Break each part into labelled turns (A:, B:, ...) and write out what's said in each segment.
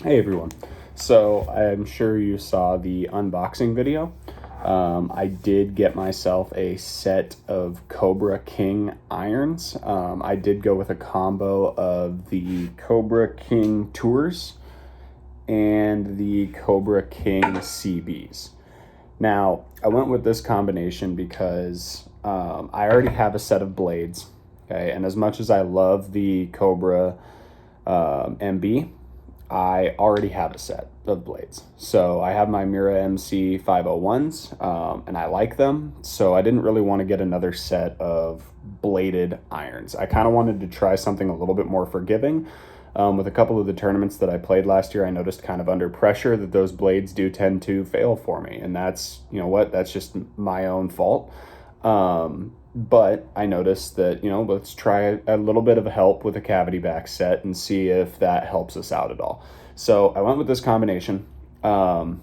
A: Hey everyone. So I'm sure you saw the unboxing video. I did get myself a set of Cobra King irons. I did go with a combo of the Cobra King Tours and the Cobra King CBs. Now, I went with this combination because I already have a set of blades. Okay, and as much as I love the Cobra MB, I already have a set of blades. So I have my Mira MC 501s, and I like them. So I didn't really want to get another set of bladed irons. I kind of wanted to try something a little bit more forgiving. With a couple of the tournaments that I played last year, I noticed kind of under pressure that those blades do tend to fail for me. And that's, you know what, that's just my own fault. But I noticed that, let's try a little bit of help with a cavity back set and see if that helps us out at all. So I went with this combination. Now,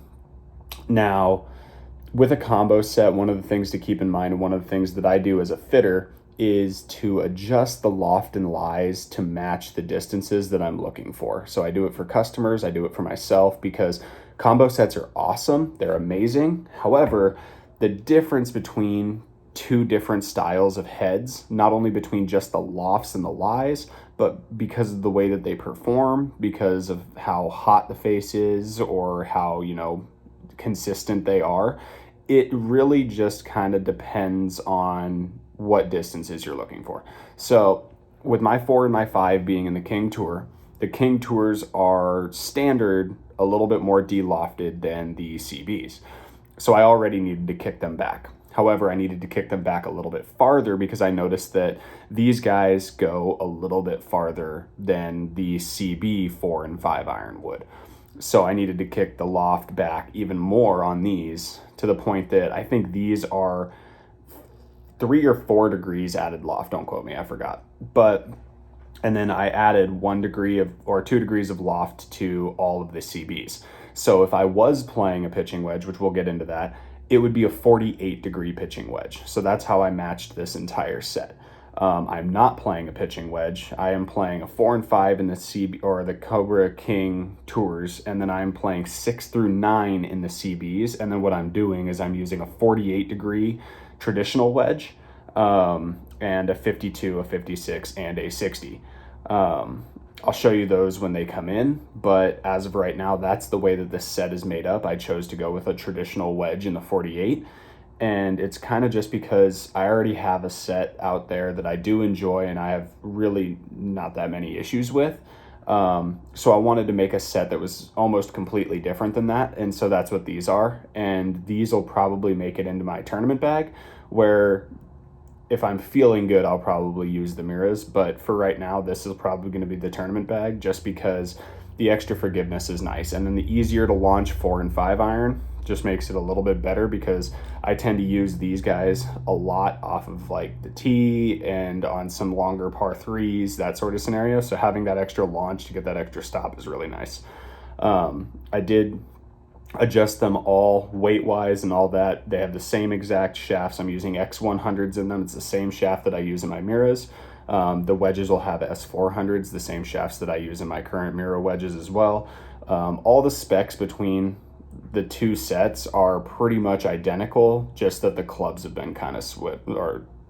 A: with a combo set, one of the things to keep in mind, and one of the things that I do as a fitter, is to adjust the loft and lies to match the distances that I'm looking for. So I do it for customers, I do it for myself, because combo sets are awesome, they're amazing. However, the difference between two different styles of heads, not only between just the lofts and the lies, but because of the way that they perform, because of how hot the face is, or how, consistent they are, it really just kind of depends on what distances you're looking for. So with my 4 and my 5 being in the King Tour, the King Tours are standard a little bit more de-lofted than the CBs. So I already needed to kick them back. However, I needed to kick them back a little bit farther because I noticed that these guys go a little bit farther than the CB 4 and 5 iron would. So I needed to kick the loft back even more on these, to the point that I think these are 3 or 4 degrees added loft. Don't quote me, I forgot. And then I added 1 degree or 2 degrees of loft to all of the CBs. So if I was playing a pitching wedge, which we'll get into that, it would be a 48 degree pitching wedge. So that's how I matched this entire set. I'm not playing a pitching wedge. I am playing a 4 and 5 in the CB or the Cobra King Tours, and then I'm playing 6 through 9 in the CBs. And then what I'm doing is I'm using a 48 degree traditional wedge, and a 52, a 56, and a 60. I'll show you those when they come in, but as of right now, that's the way that this set is made up. I chose to go with a traditional wedge in the 48, and it's kind of just because I already have a set out there that I do enjoy and I have really not that many issues with. So I wanted to make a set that was almost completely different than that, and so that's what these are. And these will probably make it into my tournament bag, where if I'm feeling good, I'll probably use the Miras. But for right now, this is probably going to be the tournament bag, just because the extra forgiveness is nice. And then the easier to launch 4 and 5 iron just makes it a little bit better, because I tend to use these guys a lot off of like the tee and on some longer par 3s, that sort of scenario. So having that extra launch to get that extra stop is really nice. I did adjust them all weight wise and all that. They have the same exact shafts. I'm using X100s in them. It's the same shaft that I use in my Miras. The wedges will have S400s, the same shafts that I use in my current Mira wedges as well. All the specs between the two sets are pretty much identical, just that the clubs have been kind of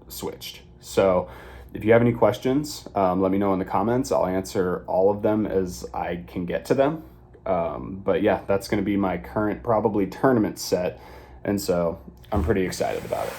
A: switched. So if you have any questions, let me know in the comments. I'll answer all of them as I can get to them. But yeah, that's going to be my current probably tournament set, and so I'm pretty excited about it.